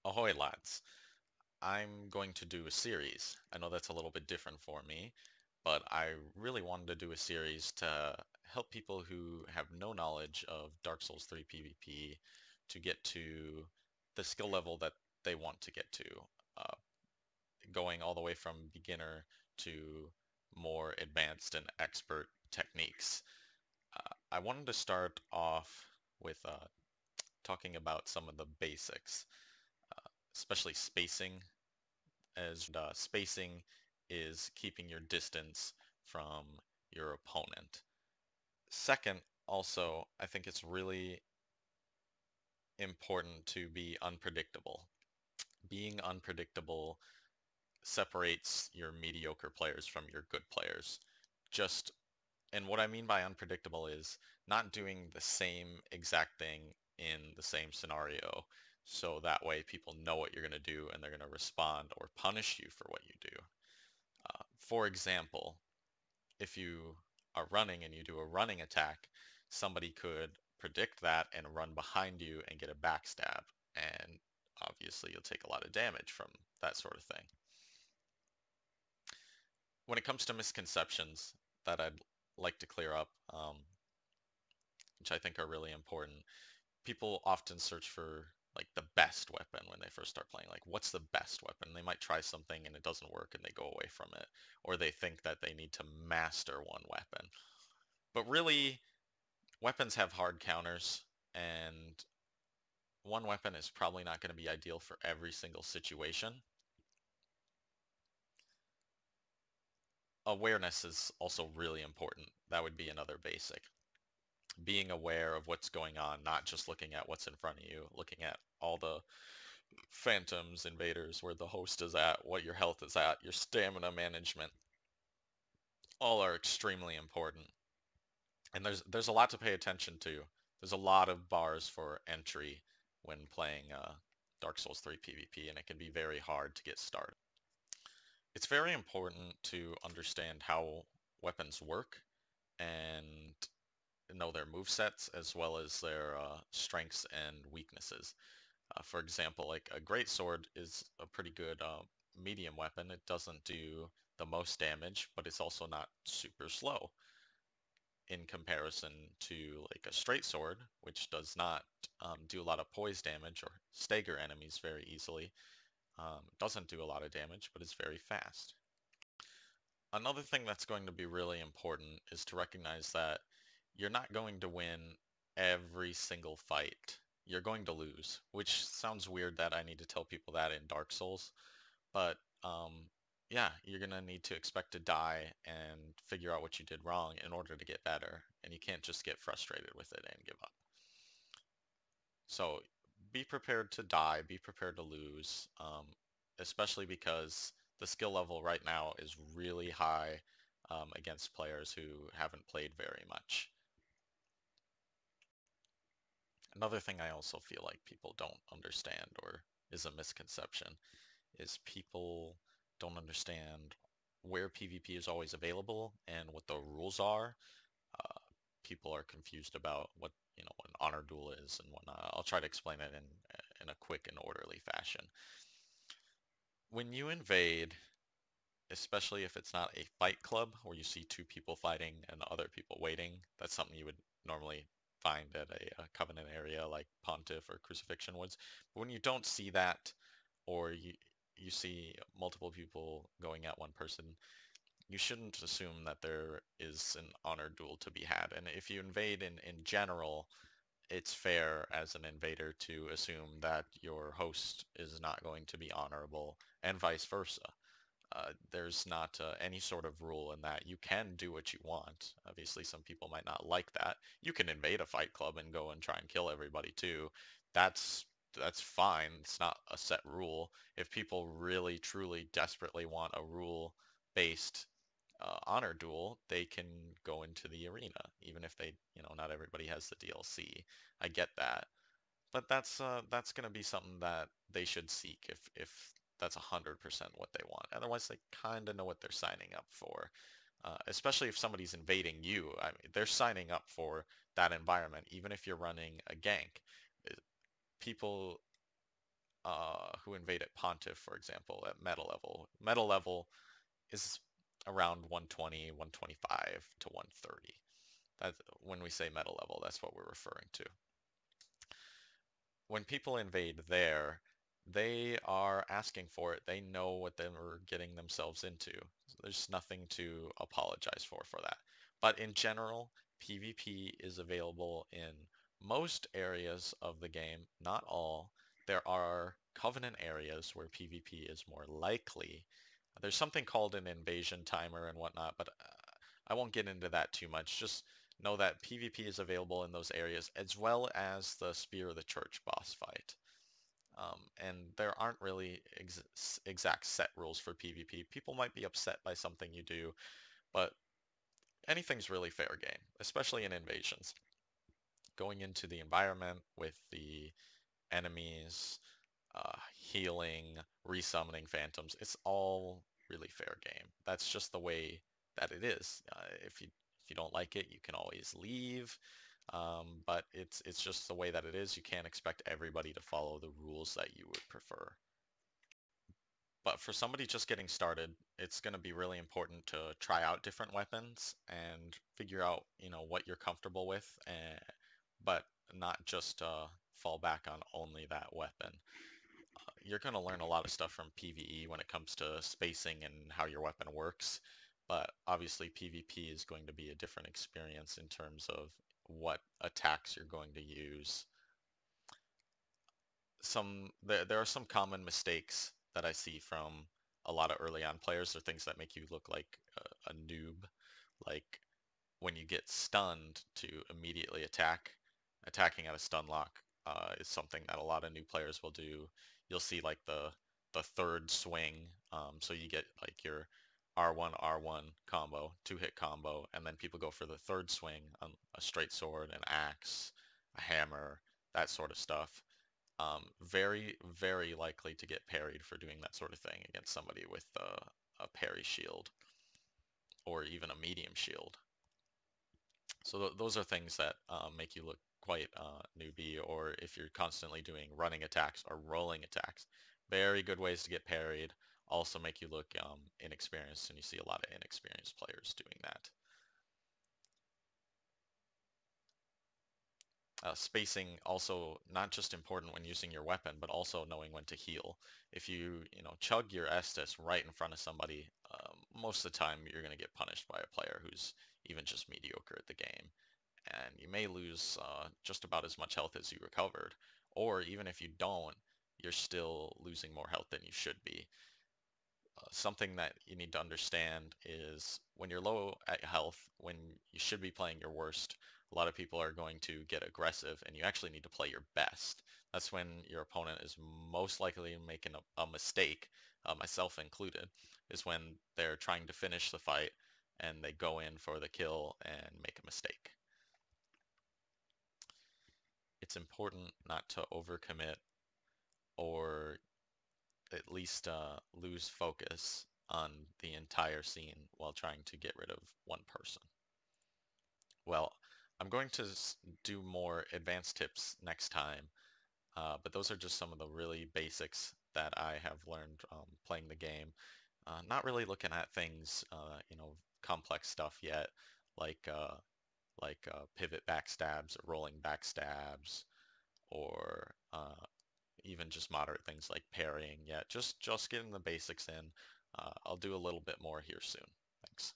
Ahoy, lads. I'm going to do a series. I know that's a little bit different for me, but I really wanted to do a series to help people who have no knowledge of Dark Souls 3 PvP to get to the skill level that they want to get to, uh, going all the way from beginner to more advanced and expert techniques. I wanted to start off with talking about some of the basics, especially spacing, as spacing is keeping your distance from your opponent. Second, also, I think it's really important to be unpredictable. Being unpredictable separates your mediocre players from your good players. Just, and what I mean by unpredictable is not doing the same exact thing in the same scenario. So that way people know what you're going to do and they're going to respond or punish you for what you do. For example, if you are running and you do a running attack, somebody could predict that and run behind you and get a backstab. And obviously you'll take a lot of damage from that sort of thing. When it comes to misconceptions that I'd like to clear up, which I think are really important, people often search for like the best weapon when they first start playing. Like, what's the best weapon? They might try something and it doesn't work and they go away from it. Or they think that they need to master one weapon. But really, weapons have hard counters, and one weapon is probably not going to be ideal for every single situation. Awareness is also really important. That would be another basic. Being aware of what's going on, not just looking at what's in front of you, looking at all the phantoms, invaders, where the host is at, what your health is at, your stamina management, all are extremely important. And there's a lot to pay attention to. There's a lot of bars for entry when playing Dark Souls 3 PvP, and it can be very hard to get started. It's very important to understand how weapons work and know their movesets as well as their strengths and weaknesses. For example, like a great sword is a pretty good medium weapon. It doesn't do the most damage, but it's also not super slow in comparison to like a straight sword, which does not do a lot of poise damage or stagger enemies very easily. Doesn't do a lot of damage, but is very fast. Another thing that's going to be really important is to recognize that you're not going to win every single fight. You're going to lose, which sounds weird that I need to tell people that in Dark Souls, but yeah, you're gonna need to expect to die and figure out what you did wrong in order to get better, and you can't just get frustrated with it and give up. So be prepared to die, be prepared to lose, especially because the skill level right now is really high against players who haven't played very much. Another thing I also feel like people don't understand or is a misconception is people don't understand where PvP is always available and what the rules are. Uh, People are confused about what an honor duel is and whatnot. I'll try to explain it in a quick and orderly fashion. When you invade, especially if it's not a fight club where you see two people fighting and other people waiting, that's something you would normally find at a Covenant area like Pontiff or Crucifixion Woods. But when you don't see that, or you see multiple people going at one person, you shouldn't assume that there is an honor duel to be had. And if you invade in general, it's fair as an invader to assume that your host is not going to be honorable and vice versa. There's not any sort of rule in that. You can do what you want. Obviously, some people might not like that. You can invade a fight club and go and try and kill everybody too. That's fine. It's not a set rule. If people really, truly, desperately want a rule-based honor duel, they can go into the arena, even if they, not everybody has the DLC. I get that, but that's going to be something that they should seek if that's 100% what they want. Otherwise, they kind of know what they're signing up for. Especially if somebody's invading you. I mean, they're signing up for that environment, even if you're running a gank. People who invade at Pontiff, for example, at meta level. Meta level is around 120, 125 to 130. That's, when we say meta level, that's what we're referring to. When people invade there, they are asking for it. They know what they were getting themselves into. So there's nothing to apologize for that. But in general, PvP is available in most areas of the game, not all. There are Covenant areas where PvP is more likely. There's something called an invasion timer and whatnot, but I won't get into that too much. Just know that PvP is available in those areas as well as the Spear of the Church boss fight. And there aren't really exact set rules for PvP. People might be upset by something you do, but anything's really fair game, especially in invasions. Going into the environment with the enemies, healing, resummoning phantoms, it's all really fair game. That's just the way that it is. If you don't like it, you can always leave. But it's just the way that it is. You can't expect everybody to follow the rules that you would prefer. But for somebody just getting started, it's going to be really important to try out different weapons and figure out, what you're comfortable with, but not just fall back on only that weapon. You're going to learn a lot of stuff from PvE when it comes to spacing and how your weapon works, but obviously PvP is going to be a different experience in terms of what attacks you're going to use. There are some common mistakes that I see from a lot of early on players, or things that make you look like a noob, like when you get stunned to immediately attack. Attacking at a stun lock is something that a lot of new players will do. You'll see like the third swing, so you get like your R1 R1 combo, 2-hit combo, and then people go for the third swing on a straight sword, an axe, a hammer, that sort of stuff. Very, very likely to get parried for doing that sort of thing against somebody with a parry shield or even a medium shield. So those are things that make you look quite newbie, or if you're constantly doing running attacks or rolling attacks. Very good ways to get parried. Also make you look inexperienced, and you see a lot of inexperienced players doing that. Spacing also not just important when using your weapon, but also knowing when to heal. If you chug your Estus right in front of somebody, most of the time you're going to get punished by a player who's even just mediocre at the game. And you may lose just about as much health as you recovered. Or even if you don't, you're still losing more health than you should be. Something that you need to understand is when you're low at health, when you should be playing your worst, a lot of people are going to get aggressive, and you actually need to play your best. That's when your opponent is most likely making a mistake, myself included, is when they're trying to finish the fight and they go in for the kill and make a mistake. It's important not to overcommit, or at least lose focus on the entire scene while trying to get rid of one person. Well, I'm going to do more advanced tips next time, but those are just some of the really basics that I have learned playing the game. Not really looking at things, complex stuff yet, like pivot backstabs or rolling backstabs, or even just moderate things like parrying. Yeah, just getting the basics in. I'll do a little bit more here soon. Thanks.